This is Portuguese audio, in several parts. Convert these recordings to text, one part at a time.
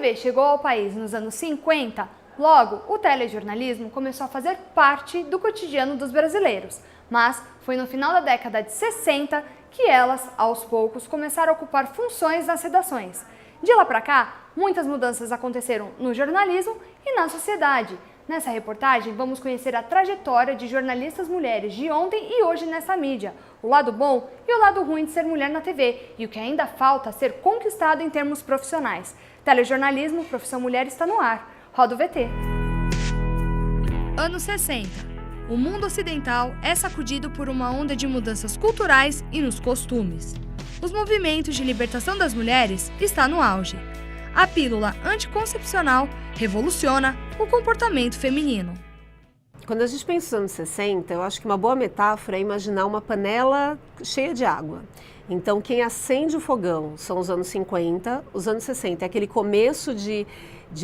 TV chegou ao país nos anos 50, logo o telejornalismo começou a fazer parte do cotidiano dos brasileiros. Mas foi no final da década de 60 que elas, aos poucos, começaram a ocupar funções nas redações. De lá para cá, muitas mudanças aconteceram no jornalismo e na sociedade. Nessa reportagem, vamos conhecer a trajetória de jornalistas mulheres de ontem e hoje nessa mídia, o lado bom e o lado ruim de ser mulher na TV e o que ainda falta ser conquistado em termos profissionais. Telejornalismo, profissão mulher está no ar. Roda o VT. Anos 60. O mundo ocidental é sacudido por uma onda de mudanças culturais e nos costumes. Os movimentos de libertação das mulheres estão no auge. A pílula anticoncepcional revoluciona o comportamento feminino. Quando a gente pensa nos anos 60, eu acho que uma boa metáfora é imaginar uma panela cheia de água. Então, quem acende o fogão são os anos 50, os anos 60 é aquele começo de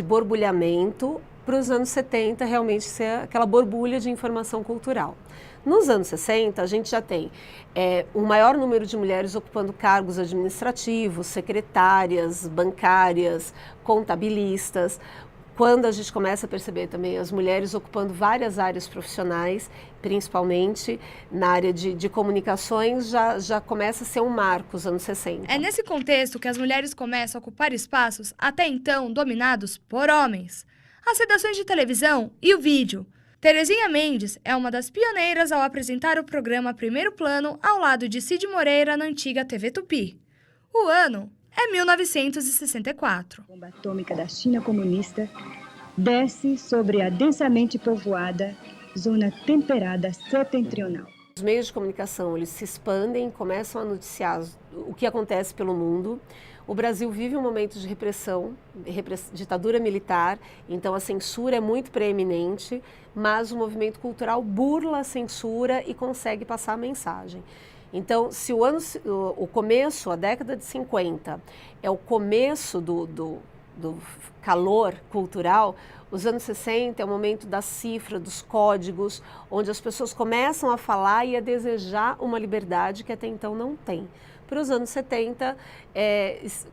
borbulhamento, para os anos 70 realmente ser aquela borbulha de informação cultural. Nos anos 60, a gente já tem um maior número de mulheres ocupando cargos administrativos, secretárias, bancárias, contabilistas. Quando a gente começa a perceber também as mulheres ocupando várias áreas profissionais, principalmente na área de comunicações, já começa a ser um marco os anos 60. É nesse contexto que as mulheres começam a ocupar espaços até então dominados por homens. As redações de televisão e o vídeo. Terezinha Mendes é uma das pioneiras ao apresentar o programa Primeiro Plano ao lado de Cid Moreira na antiga TV Tupi. O ano é 1964. A bomba atômica da China comunista desce sobre a densamente povoada zona temperada setentrional. Os meios de comunicação eles se expandem, começam a noticiar o que acontece pelo mundo. O Brasil vive um momento de repressão, ditadura militar, então a censura é muito preeminente, mas o movimento cultural burla a censura e consegue passar a mensagem. Então, se o começo, a década de 50, é o começo do calor cultural, os anos 60 é o momento da cifra, dos códigos, onde as pessoas começam a falar e a desejar uma liberdade que até então não tem. Para os anos 70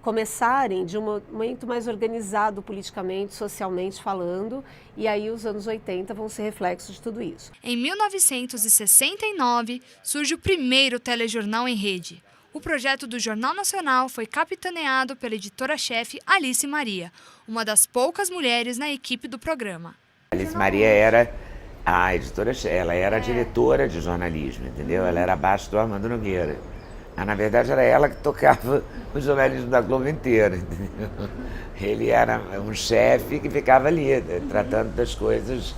começarem de um momento mais organizado politicamente, socialmente falando, e aí os anos 80 vão ser reflexos de tudo isso. Em 1969, surge o primeiro telejornal em rede. O projeto do Jornal Nacional foi capitaneado pela editora-chefe Alice Maria, uma das poucas mulheres na equipe do programa. Alice Maria era a editora-chefe, ela era a diretora de jornalismo, entendeu? Ela era abaixo do Armando Nogueira. Mas, na verdade, era ela que tocava o jornalismo da Globo inteira, entendeu? Ele era um chefe que ficava ali, tratando das coisas,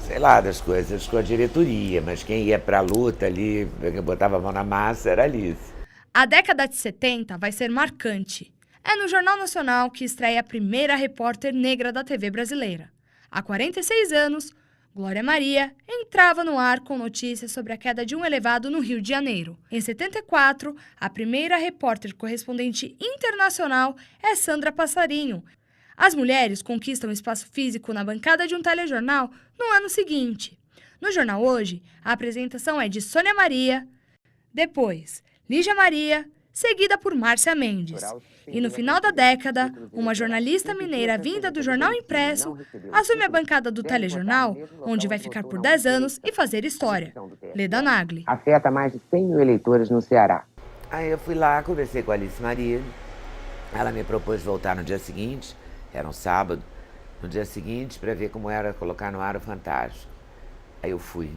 sei lá, das coisas com a diretoria, mas quem ia para a luta ali, quem botava a mão na massa, era a Alice. A década de 70 vai ser marcante. É no Jornal Nacional que estreia a primeira repórter negra da TV brasileira. Há 46 anos, Glória Maria entrava no ar com notícias sobre a queda de um elevado no Rio de Janeiro. Em 74, a primeira repórter correspondente internacional é Sandra Passarinho. As mulheres conquistam espaço físico na bancada de um telejornal no ano seguinte. No Jornal Hoje, a apresentação é de Sônia Maria, depois Lígia Maria, seguida por Márcia Mendes. E no final da década, uma jornalista mineira vinda do jornal impresso assume a bancada do telejornal, onde vai ficar por 10 anos e fazer história. Leda Nagli. Afeta mais de 100 mil eleitores no Ceará. Aí eu fui lá, conversei com a Alice Maria, ela me propôs voltar no dia seguinte, era um sábado, no dia seguinte, para ver como era colocar no ar o Fantástico. Aí eu fui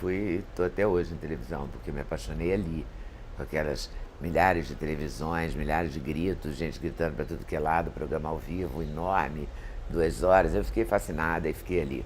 e estou até hoje em televisão, porque me apaixonei ali, com aquelas milhares de televisões, milhares de gritos, gente gritando para tudo que é lado, programa ao vivo, enorme, 2 horas. Eu fiquei fascinada e fiquei ali.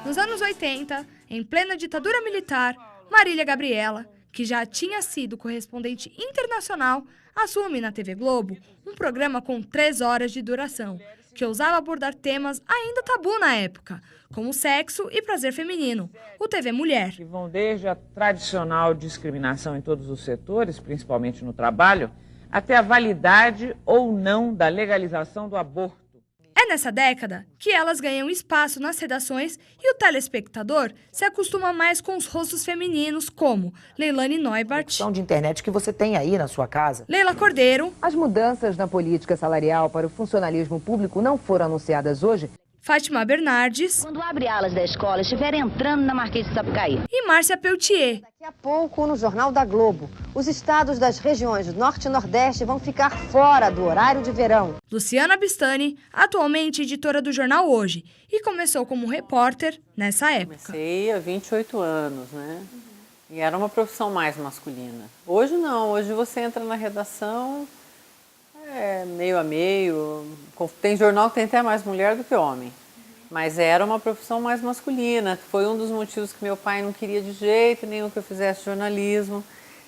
Nos anos 80, em plena ditadura militar, Marília Gabriela, que já tinha sido correspondente internacional, assume na TV Globo um programa com 3 horas de duração, que ousava abordar temas ainda tabu na época, como sexo e prazer feminino, o TV Mulher. Que vão desde a tradicional discriminação em todos os setores, principalmente no trabalho, até a validade ou não da legalização do aborto. É nessa década que elas ganham espaço nas redações e o telespectador se acostuma mais com os rostos femininos como Leilani Neubart, de internet que você tem aí na sua casa. Leila Cordeiro, As mudanças na política salarial para o funcionalismo público não foram anunciadas hoje. Fátima Bernardes Quando abre alas da escola, estiver entrando na Marquês de Sapucaí. e Márcia Peltier. Daqui a pouco, no Jornal da Globo, os estados das regiões Norte e Nordeste vão ficar fora do horário de verão. Luciana Bistani, atualmente editora do jornal Hoje, e começou como repórter nessa época. Comecei há 28 anos, né? E era uma profissão mais masculina. Hoje não, hoje você entra na redação, meio a meio. Tem jornal que tem até mais mulher do que homem. Mas era uma profissão mais masculina. Foi um dos motivos que meu pai não queria de jeito nenhum que eu fizesse jornalismo.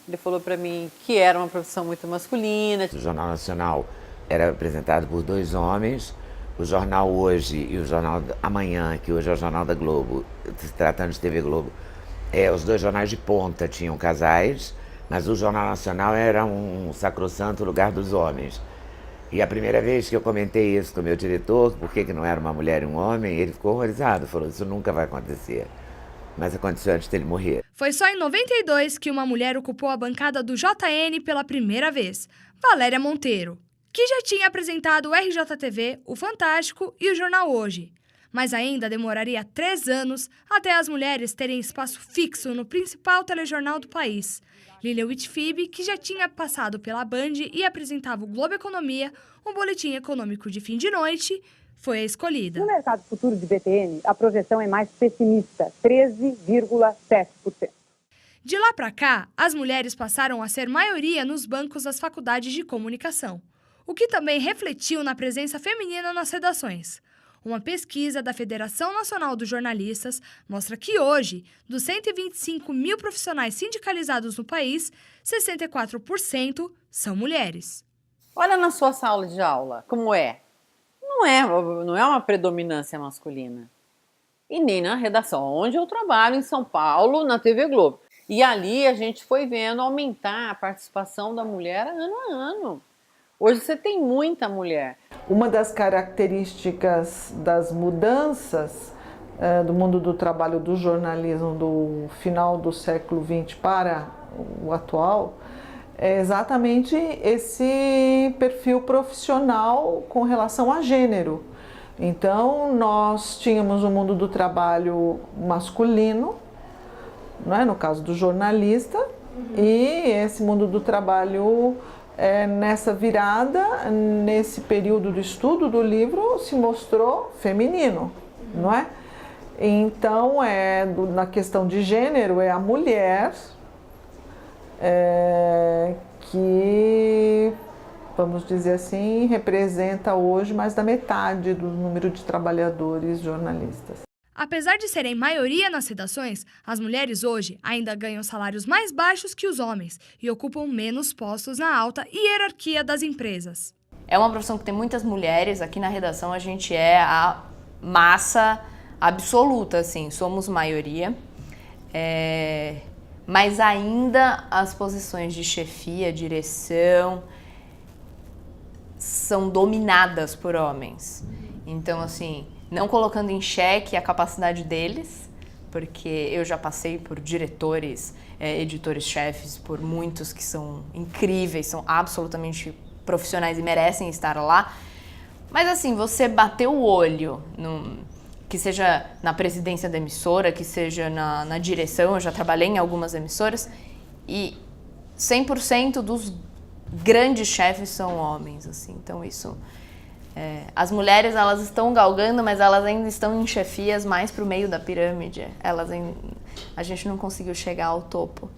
Ele falou para mim que era uma profissão muito masculina. O Jornal Nacional era apresentado por 2 homens. O Jornal Hoje e o Jornal Amanhã, que hoje é o Jornal da Globo, se tratando de TV Globo, os 2 jornais de ponta tinham casais, mas o Jornal Nacional era um sacrossanto lugar dos homens. E a primeira vez que eu comentei isso com o meu diretor, por que não era uma mulher e um homem, ele ficou horrorizado, falou, isso nunca vai acontecer. Mas aconteceu antes dele morrer. Foi só em 92 que uma mulher ocupou a bancada do JN pela primeira vez, Valéria Monteiro, que já tinha apresentado o RJTV, o Fantástico e o Jornal Hoje. Mas ainda demoraria 3 anos até as mulheres terem espaço fixo no principal telejornal do país. Lília Whitfib, que já tinha passado pela Band e apresentava o Globo Economia, um boletim econômico de fim de noite, foi a escolhida. No mercado futuro de BTN, a projeção é mais pessimista, 13,7%. De lá para cá, as mulheres passaram a ser maioria nos bancos das faculdades de comunicação, o que também refletiu na presença feminina nas redações. Uma pesquisa da Federação Nacional dos Jornalistas mostra que hoje, dos 125 mil profissionais sindicalizados no país, 64% são mulheres. Olha na sua sala de aula, como é? Não é uma predominância masculina. E nem na redação, onde eu trabalho em São Paulo, na TV Globo. E ali a gente foi vendo aumentar a participação da mulher ano a ano. Hoje você tem muita mulher. Uma das características das mudanças do mundo do trabalho do jornalismo do final do século XX para o atual é exatamente esse perfil profissional com relação a gênero. Então, nós tínhamos o mundo do trabalho masculino, não é? No caso do jornalista, e esse mundo do trabalho nessa virada, nesse período do estudo do livro, se mostrou feminino, não é? Então, na questão de gênero, é a mulher que, vamos dizer assim, representa hoje mais da metade do número de trabalhadores jornalistas. Apesar de serem maioria nas redações, as mulheres hoje ainda ganham salários mais baixos que os homens e ocupam menos postos na alta hierarquia das empresas. É uma profissão que tem muitas mulheres. Aqui na redação a gente é a massa absoluta, assim, somos maioria. Mas ainda as posições de chefia, direção, são dominadas por homens. Então, assim, não colocando em xeque a capacidade deles, porque eu já passei por diretores, editores-chefes, por muitos que são incríveis, são absolutamente profissionais e merecem estar lá. Mas assim, você bater o olho, que seja na presidência da emissora, que seja na direção, eu já trabalhei em algumas emissoras, e 100% dos grandes chefes são homens, assim, então isso... as mulheres, elas estão galgando, mas elas ainda estão em chefias mais para o meio da pirâmide. A gente não conseguiu chegar ao topo.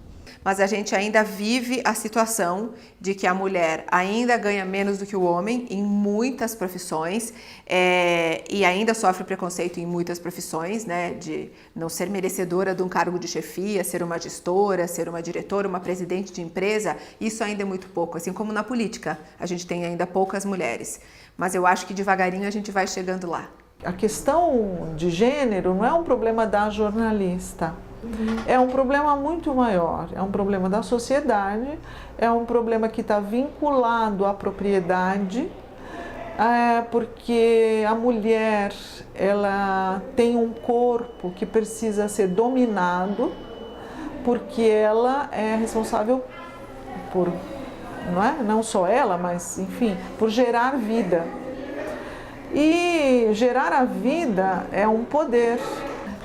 Mas a gente ainda vive a situação de que a mulher ainda ganha menos do que o homem em muitas profissões e ainda sofre preconceito em muitas profissões, né, de não ser merecedora de um cargo de chefia, ser uma gestora, ser uma diretora, uma presidente de empresa. Isso ainda é muito pouco, assim como na política, a gente tem ainda poucas mulheres. Mas eu acho que devagarinho a gente vai chegando lá. A questão de gênero não é um problema da jornalista. É um problema muito maior, é um problema da sociedade, é um problema que está vinculado à propriedade, porque a mulher ela tem um corpo que precisa ser dominado, porque ela é responsável por, não só ela, mas enfim, por gerar vida. E gerar a vida é um poder.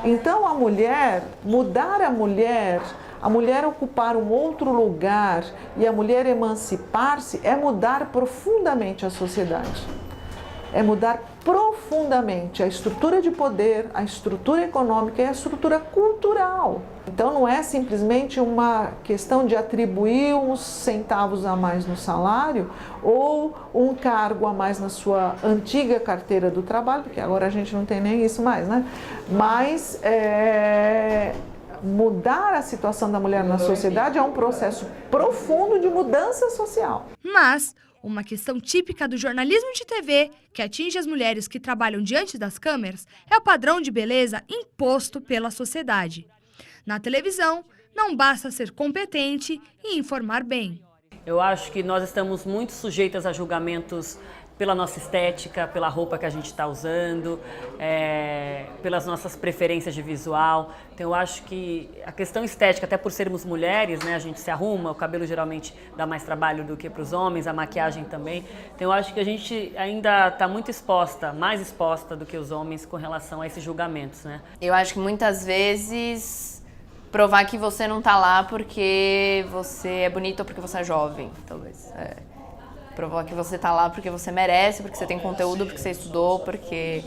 Então a mulher, mudar a mulher ocupar um outro lugar e a mulher emancipar-se é mudar profundamente a sociedade. É mudar profundamente a estrutura de poder, a estrutura econômica e a estrutura cultural. Então não é simplesmente uma questão de atribuir uns centavos a mais no salário ou um cargo a mais na sua antiga carteira do trabalho, porque agora a gente não tem nem isso mais, né? Mas mudar a situação da mulher na sociedade é um processo profundo de mudança social. Mas uma questão típica do jornalismo de TV, que atinge as mulheres que trabalham diante das câmeras, é o padrão de beleza imposto pela sociedade. Na televisão, não basta ser competente e informar bem. Eu acho que nós estamos muito sujeitas a julgamentos pela nossa estética, pela roupa que a gente está usando, pelas nossas preferências de visual. Então eu acho que a questão estética, até por sermos mulheres, né, a gente se arruma, o cabelo geralmente dá mais trabalho do que para os homens, a maquiagem também. Então eu acho que a gente ainda está muito exposta, mais exposta do que os homens com relação a esses julgamentos, né? Eu acho que muitas vezes provar que você não tá lá porque você é bonita ou porque você é jovem, talvez. Provar que você tá lá porque você merece, porque você tem conteúdo, porque você estudou, porque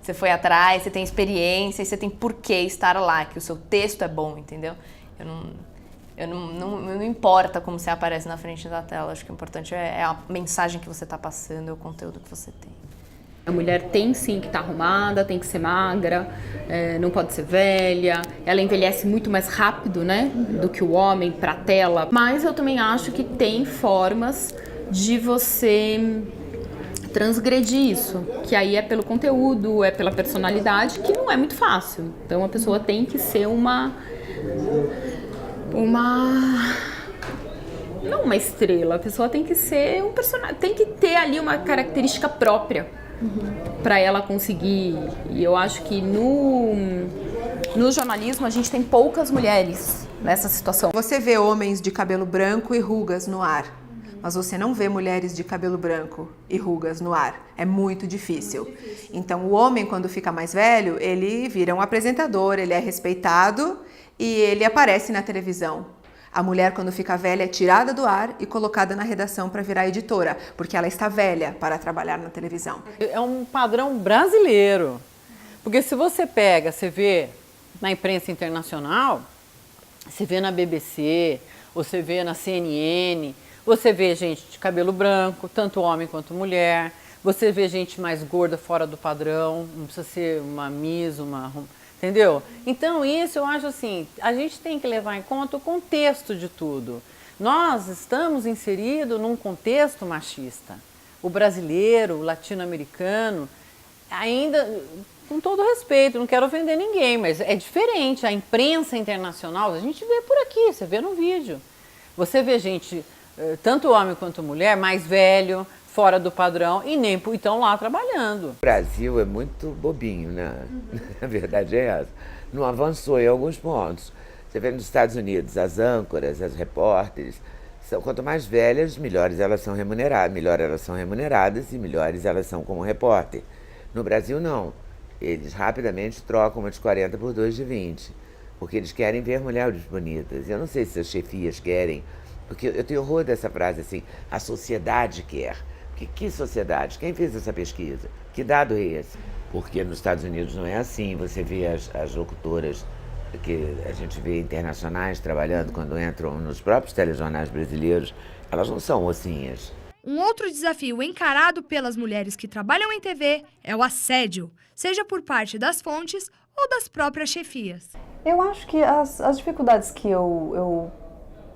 você foi atrás, você tem experiência e você tem por que estar lá, que o seu texto é bom, entendeu? Não importa como você aparece na frente da tela, acho que o importante é a mensagem que você tá passando, é o conteúdo que você tem. A mulher tem sim que estar arrumada, tem que ser magra, não pode ser velha, ela envelhece muito mais rápido, né, do que o homem para a tela. Mas eu também acho que tem formas de você transgredir isso, que aí é pelo conteúdo, é pela personalidade, que não é muito fácil. Então a pessoa tem que ser não uma estrela, a pessoa tem que ser um personagem, tem que ter ali uma característica própria. Para ela conseguir, e eu acho que no jornalismo a gente tem poucas mulheres nessa situação. Você vê homens de cabelo branco e rugas no ar, mas você não vê mulheres de cabelo branco e rugas no ar. É muito difícil. Então o homem, quando fica mais velho, ele vira um apresentador, ele é respeitado e ele aparece na televisão. A mulher, quando fica velha, é tirada do ar e colocada na redação para virar editora, porque ela está velha para trabalhar na televisão. É um padrão brasileiro, porque se você pega, você vê na imprensa internacional, você vê na BBC, você vê na CNN, você vê gente de cabelo branco, tanto homem quanto mulher, você vê gente mais gorda fora do padrão, não precisa ser uma miss, entendeu? Então isso eu acho assim, a gente tem que levar em conta o contexto de tudo. Nós estamos inseridos num contexto machista. O brasileiro, o latino-americano, ainda, com todo respeito, não quero ofender ninguém, mas é diferente. A imprensa internacional, a gente vê por aqui, você vê no vídeo. Você vê gente, tanto homem quanto mulher, mais velho, fora do padrão e nem estão lá trabalhando. O Brasil é muito bobinho, né? A verdade é essa. Não avançou em alguns pontos. Você vê nos Estados Unidos, as âncoras, as repórteres, quanto mais velhas, melhores elas são remuneradas, e melhores elas são como repórter. No Brasil, não. Eles rapidamente trocam uma de 40 por 2 de 20, porque eles querem ver mulheres bonitas. Eu não sei se as chefias querem, porque eu tenho horror dessa frase assim, a sociedade quer. Que sociedade? Quem fez essa pesquisa? Que dado é esse? Porque nos Estados Unidos não é assim. Você vê as locutoras que a gente vê internacionais trabalhando quando entram nos próprios telejornais brasileiros, elas não são mocinhas. Um outro desafio encarado pelas mulheres que trabalham em TV é o assédio, seja por parte das fontes ou das próprias chefias. Eu acho que as dificuldades que eu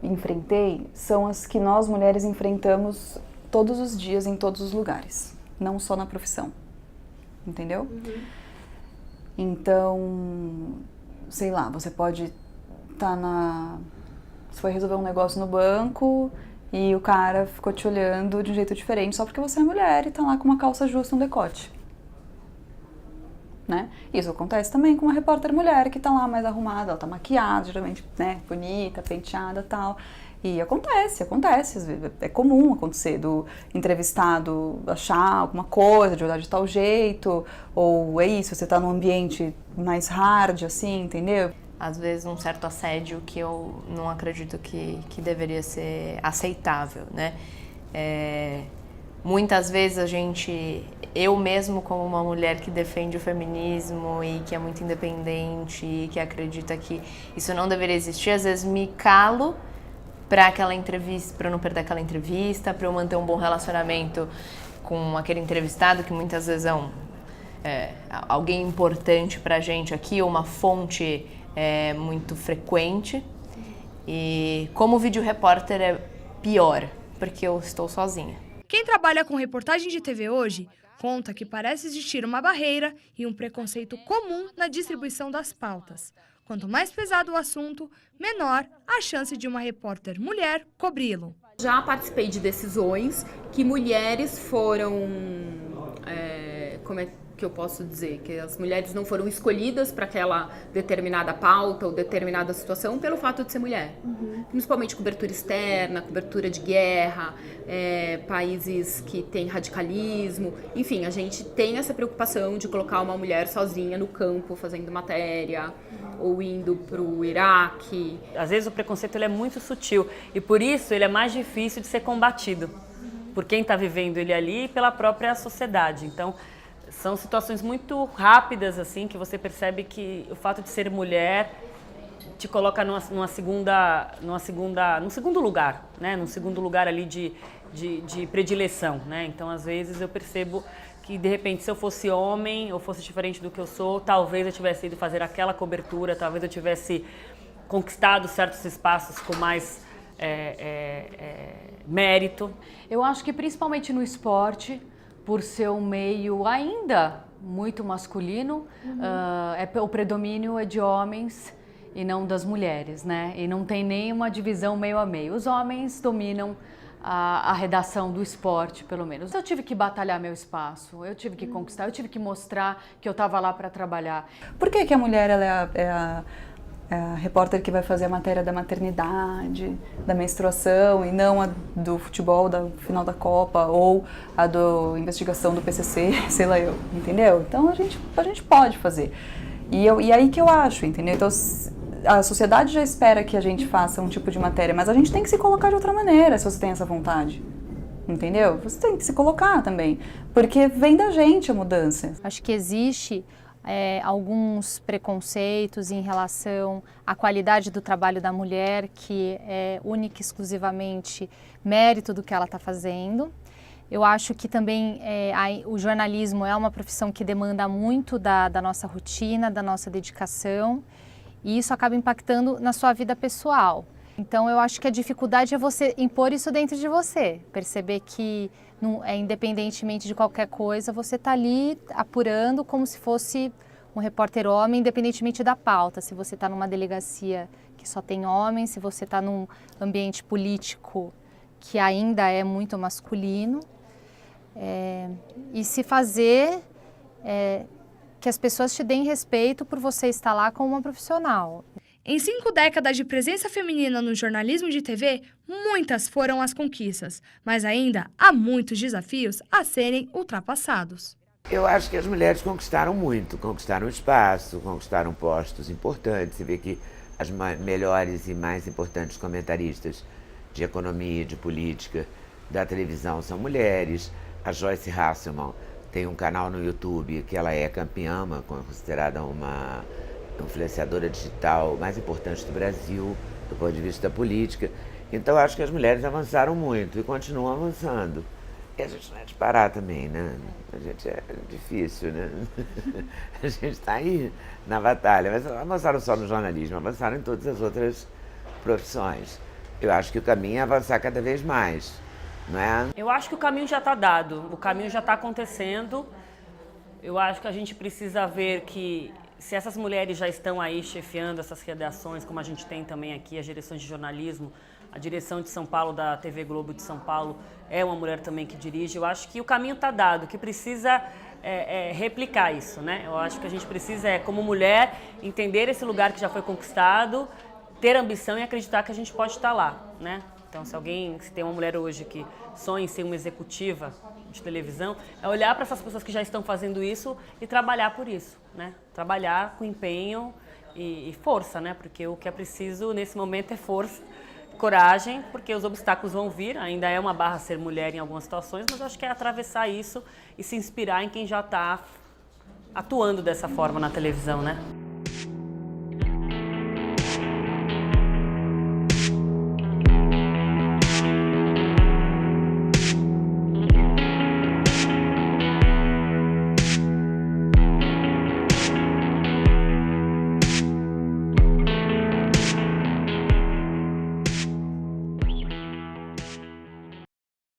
enfrentei são as que nós mulheres enfrentamos todos os dias, em todos os lugares, não só na profissão, entendeu? Então, sei lá, você pode estar Você foi resolver um negócio no banco e o cara ficou te olhando de um jeito diferente só porque você é mulher e tá lá com uma calça justa, um decote. Né? Isso acontece também com uma repórter mulher que tá lá mais arrumada, ela tá maquiada, geralmente, né, bonita, penteada e tal. E acontece, é comum acontecer do entrevistado achar alguma coisa, de olhar de tal jeito, ou é isso, você tá num ambiente mais hard, assim, entendeu? Às vezes um certo assédio que eu não acredito que deveria ser aceitável, né? Muitas vezes eu mesmo como uma mulher que defende o feminismo e que é muito independente e que acredita que isso não deveria existir, às vezes me calo para aquela entrevista, para não perder aquela entrevista, para eu manter um bom relacionamento com aquele entrevistado que muitas vezes é alguém importante pra gente aqui, ou uma fonte muito frequente. E como vídeo repórter é pior, porque eu estou sozinha. Quem trabalha com reportagem de TV hoje conta que parece existir uma barreira e um preconceito comum na distribuição das pautas. Quanto mais pesado o assunto, menor a chance de uma repórter mulher cobri-lo. Já participei de decisões que mulheres foram, como é que eu posso dizer, que as mulheres não foram escolhidas para aquela determinada pauta ou determinada situação pelo fato de ser mulher. Principalmente cobertura externa, cobertura de guerra, países que têm radicalismo. Enfim, a gente tem essa preocupação de colocar uma mulher sozinha no campo fazendo matéria ou indo para o Iraque. Às vezes o preconceito ele é muito sutil e por isso ele é mais difícil de ser combatido por quem está vivendo ele ali e pela própria sociedade. Então, são situações muito rápidas, assim, que você percebe que o fato de ser mulher te coloca num segundo lugar, né? Num segundo lugar ali de predileção, né? Então, às vezes, eu percebo que, de repente, se eu fosse homem ou fosse diferente do que eu sou, talvez eu tivesse ido fazer aquela cobertura, talvez eu tivesse conquistado certos espaços com mais mérito. Eu acho que, principalmente no esporte, por ser um meio ainda muito masculino, o predomínio é de homens e não das mulheres, né? E não tem nenhuma divisão meio a meio. Os homens dominam a redação do esporte, pelo menos. Eu tive que batalhar meu espaço, eu tive que conquistar, eu tive que mostrar que eu estava lá para trabalhar. Por que a mulher ela é a repórter que vai fazer a matéria da maternidade, da menstruação, e não a do futebol, da final da Copa, ou a da investigação do PCC, sei lá eu, entendeu? Então a gente pode fazer. E aí que eu acho, entendeu? Então a sociedade já espera que a gente faça um tipo de matéria, mas a gente tem que se colocar de outra maneira, se você tem essa vontade. Entendeu? Você tem que se colocar também, porque vem da gente a mudança. Acho que existe alguns preconceitos em relação à qualidade do trabalho da mulher, que é única e exclusivamente mérito do que ela está fazendo. Eu acho que também o jornalismo é uma profissão que demanda muito da nossa rotina, da nossa dedicação, e isso acaba impactando na sua vida pessoal. Então eu acho que a dificuldade é você impor isso dentro de você, perceber que independentemente de qualquer coisa, você está ali apurando como se fosse um repórter homem, independentemente da pauta. Se você está numa delegacia que só tem homens, se você está num ambiente político que ainda é muito masculino, e se fazer que as pessoas te deem respeito por você estar lá como uma profissional. Em 5 décadas de presença feminina no jornalismo de TV, muitas foram as conquistas, mas ainda há muitos desafios a serem ultrapassados. Eu acho que as mulheres conquistaram muito, conquistaram espaço, conquistaram postos importantes. Você vê que as melhores e mais importantes comentaristas de economia, de política, da televisão são mulheres. A Joyce Hasselman tem um canal no YouTube que ela é campeã, considerada uma influenciadora digital mais importante do Brasil, do ponto de vista da política. Então, acho que as mulheres avançaram muito e continuam avançando. E a gente não é de parar também, né? A gente é difícil, né? A gente está aí na batalha. Mas avançaram só no jornalismo, avançaram em todas as outras profissões. Eu acho que o caminho é avançar cada vez mais, não é? Eu acho que o caminho já está dado, o caminho já está acontecendo. Eu acho que a gente precisa ver que se essas mulheres já estão aí chefiando essas redações, como a gente tem também aqui, as direções de jornalismo, a direção de São Paulo, da TV Globo de São Paulo, é uma mulher também que dirige, eu acho que o caminho está dado, que precisa replicar isso, né? Eu acho que a gente precisa, como mulher, entender esse lugar que já foi conquistado, ter ambição e acreditar que a gente pode estar lá, né? Então, se tem uma mulher hoje que sonha em ser uma executiva de televisão, é olhar para essas pessoas que já estão fazendo isso e trabalhar por isso, né? Trabalhar com empenho e força, né? Porque o que é preciso nesse momento é força, coragem, porque os obstáculos vão vir, ainda é uma barra ser mulher em algumas situações, mas eu acho que é atravessar isso e se inspirar em quem já está atuando dessa forma na televisão, né?